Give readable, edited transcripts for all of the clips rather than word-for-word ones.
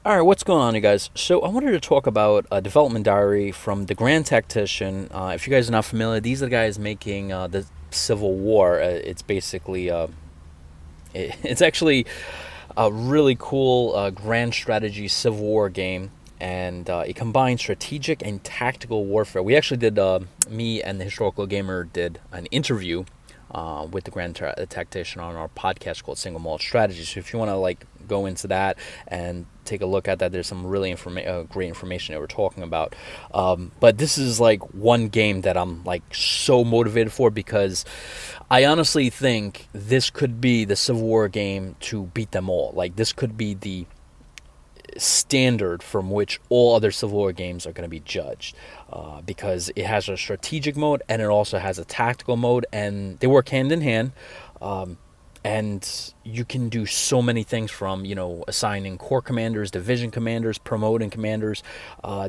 All right, what's going on, you guys? So I wanted to talk about a development diary from the Grand Tactician. If you guys are not familiar, these are the guys making the Civil War. It's basically, it's actually a really cool grand strategy Civil War game, and it combines strategic and tactical warfare. We actually did, me and the Historical Gamer did an interview with the Tactician on our podcast called Single Malt Strategy. So if you want to like go into that and take a look at that, there's some really great information that we're talking about. But this is like one game that I'm like so motivated for, because I honestly think this could be the Civil War game to beat them all. Like this could be the standard from which all other Civil War games are going to be judged, because it has a strategic mode and it also has a tactical mode, and they work hand in hand. And you can do so many things, from assigning corps commanders, division commanders, promoting commanders.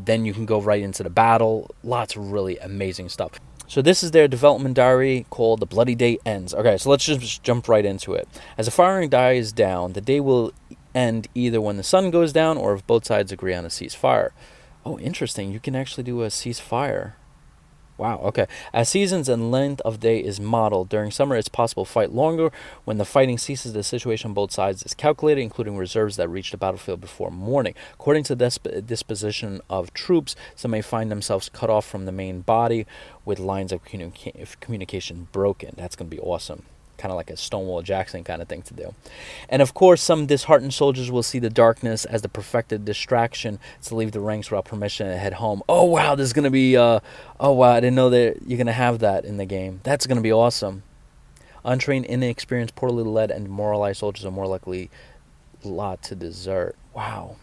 Then you can go right into the battle. Lots of really amazing stuff. So this is their development diary called The Bloody Day Ends. Okay, so let's just jump right into it. As the firing dies down, the day will end either when the sun goes down or if both sides agree on a ceasefire. Oh, interesting. You can actually do a ceasefire. Wow, okay. As seasons and length of day is modeled, during summer it's possible to fight longer. When the fighting ceases, the situation on both sides is calculated, including reserves that reach the battlefield before morning. According to the disposition of troops, some may find themselves cut off from the main body with lines of communication broken. That's going to be awesome. Kind of like a Stonewall Jackson kind of thing to do. And of course, some disheartened soldiers will see the darkness as the perfected distraction to leave the ranks without permission and head home. Oh wow, this is gonna be oh wow, I didn't know that you're gonna have that in the game. That's gonna be awesome. Untrained, inexperienced, poorly led, and demoralized soldiers are more likely lot to desert. Wow.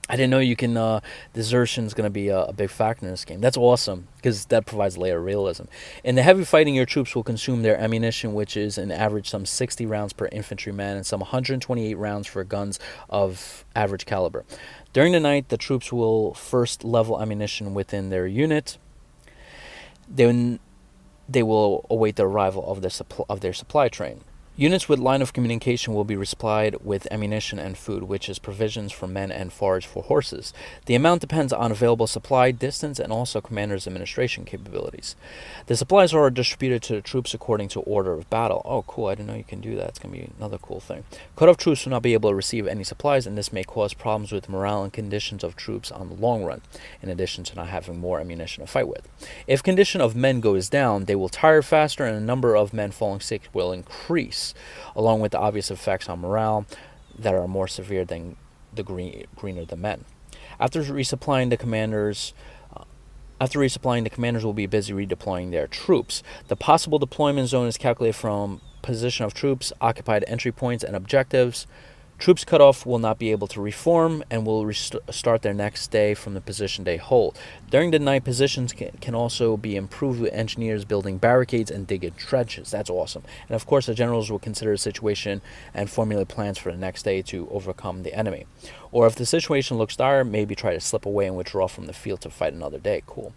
I didn't know you can. Desertion is going to be a big factor in this game. That's awesome, because that provides a layer of realism. In the heavy fighting, your troops will consume their ammunition, which is an average some 60 rounds per infantryman and some 128 rounds for guns of average caliber. During the night, the troops will first level ammunition within their unit. Then they will await the arrival of their supply train. Units with line of communication will be resupplied with ammunition and food, which is provisions for men and forage for horses. The amount depends on available supply, distance, and also commander's administration capabilities. The supplies are distributed to the troops according to order of battle. Oh, cool. I didn't know you can do that. It's going to be another cool thing. Cut-off troops will not be able to receive any supplies, and this may cause problems with morale and conditions of troops on the long run, in addition to not having more ammunition to fight with. If condition of men goes down, they will tire faster, and the number of men falling sick will increase, along with the obvious effects on morale that are more severe than the greener the men. After resupplying, the commanders will be busy redeploying their troops. The possible deployment zone is calculated from position of troops, occupied entry points, and objectives. Troops cut off will not be able to reform and will start their next day from the position they hold. During the night, positions can also be improved with engineers building barricades and digging trenches. That's awesome. And of course, the generals will consider the situation and formulate plans for the next day to overcome the enemy. Or if the situation looks dire, maybe try to slip away and withdraw from the field to fight another day. Cool.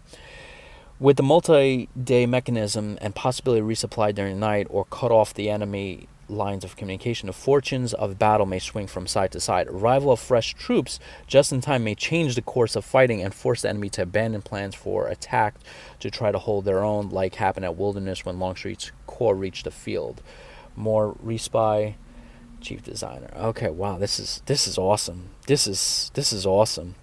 With the multi-day mechanism and possibility of resupply during the night or cut off the enemy lines of communication, the fortunes of battle may swing from side to side. Arrival of fresh troops just in time may change the course of fighting and force the enemy to abandon plans for attack to try to hold their own, like happened at Wilderness when Longstreet's corps reached the field. More respy, chief designer. Okay, wow, this is awesome. This is awesome.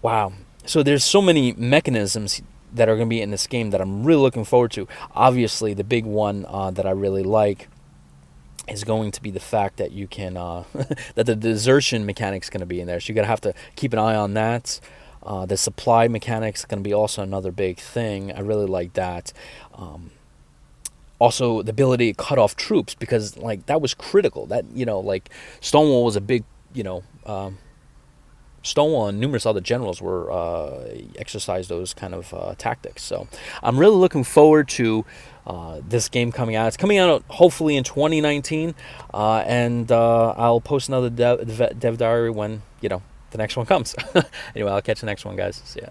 Wow. So there's so many mechanisms that are going to be in this game that I'm really looking forward to. Obviously, the big one that I really like is going to be the fact that you can that the desertion mechanics is going to be in there, so you're going to have to keep an eye on that. The supply mechanics is going to be also another big thing. I really like that. Also, the ability to cut off troops, because like that was critical. That like Stonewall was a big Stonewall and numerous other generals were exercised those kind of tactics. So I'm really looking forward to this game coming out. It's coming out hopefully in 2019, and I'll post another dev diary when the next one comes. Anyway, I'll catch the next one, guys. See ya.